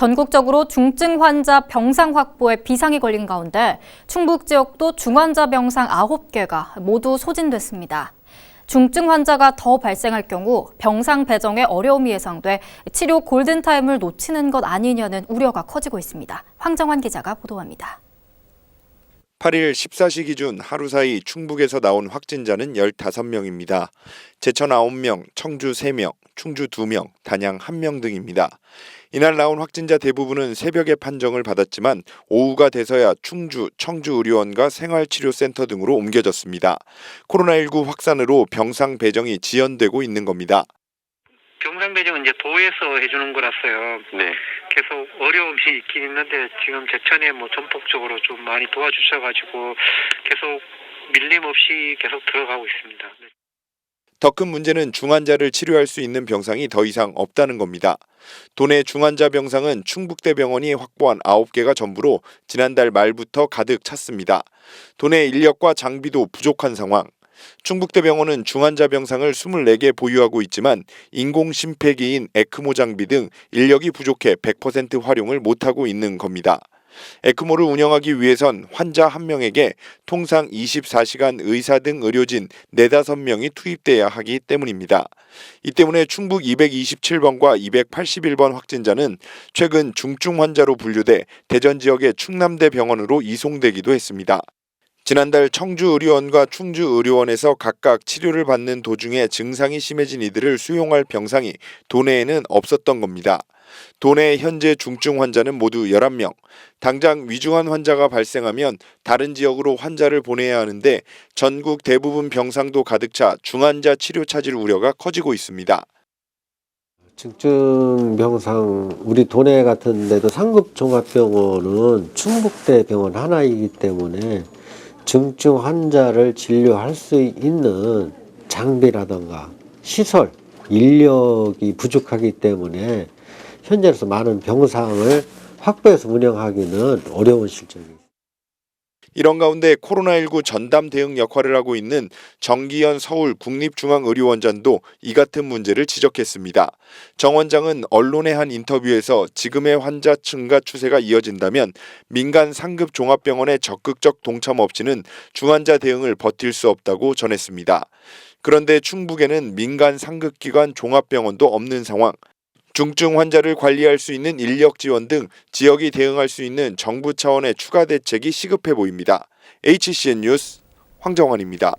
전국적으로 중증 환자 병상 확보에 비상이 걸린 가운데 충북 지역도 중환자 병상 9개가 모두 소진됐습니다. 중증 환자가 더 발생할 경우 병상 배정에 어려움이 예상돼 치료 골든타임을 놓치는 것 아니냐는 우려가 커지고 있습니다. 황정환 기자가 보도합니다. 8일 14시 기준 하루 사이 충북에서 나온 확진자는 15명입니다. 제천 9명, 청주 3명, 충주 2명, 단양 1명 등입니다. 이날 나온 확진자 대부분은 새벽에 판정을 받았지만 오후가 돼서야 충주, 청주의료원과 생활치료센터 등으로 옮겨졌습니다. 코로나19 확산으로 병상 배정이 지연되고 있는 겁니다. 병상 배정은 이제 도에서 해주는 거라서요. 네. 계속 어려움이 있긴 있는데 지금 제천에 전폭적으로 좀 많이 도와주셔가지고 계속 밀림 없이 계속 들어가고 있습니다. 더 큰 문제는 중환자를 치료할 수 있는 병상이 더 이상 없다는 겁니다. 도내 중환자 병상은 충북대병원이 확보한 9개가 전부로 지난달 말부터 가득 찼습니다. 도내 인력과 장비도 부족한 상황. 충북대병원은 중환자 병상을 24개 보유하고 있지만 인공심폐기인 에크모 장비 등 인력이 부족해 100% 활용을 못하고 있는 겁니다. 에크모를 운영하기 위해선 환자 1명에게 통상 24시간 의사 등 의료진 4-5명이 투입돼야 하기 때문입니다. 이 때문에 충북 227번과 281번 확진자는 최근 중증 환자로 분류돼 대전 지역의 충남대 병원으로 이송되기도 했습니다. 지난달 청주의료원과 충주의료원에서 각각 치료를 받는 도중에 증상이 심해진 이들을 수용할 병상이 도내에는 없었던 겁니다. 도내 현재 중증 환자는 모두 11명. 당장 위중한 환자가 발생하면 다른 지역으로 환자를 보내야 하는데 전국 대부분 병상도 가득 차 중환자 치료 차질 우려가 커지고 있습니다. 중증 병상 우리 도내 같은 데도 상급 종합병원은 충북대 병원 하나이기 때문에 중증 환자를 진료할 수 있는 장비라든가 시설, 인력이 부족하기 때문에 현재로서 많은 병상을 확보해서 운영하기는 어려운 실정입니다. 이런 가운데 코로나19 전담 대응 역할을 하고 있는 정기현 서울 국립중앙의료원장도 이 같은 문제를 지적했습니다. 정 원장은 언론의 한 인터뷰에서 지금의 환자 증가 추세가 이어진다면 민간 상급 종합병원의 적극적 동참 없이는 중환자 대응을 버틸 수 없다고 전했습니다. 그런데 충북에는 민간 상급기관 종합병원도 없는 상황. 중증 환자를 관리할 수 있는 인력 지원 등 지역이 대응할 수 있는 정부 차원의 추가 대책이 시급해 보입니다. HCN 뉴스 황정환입니다.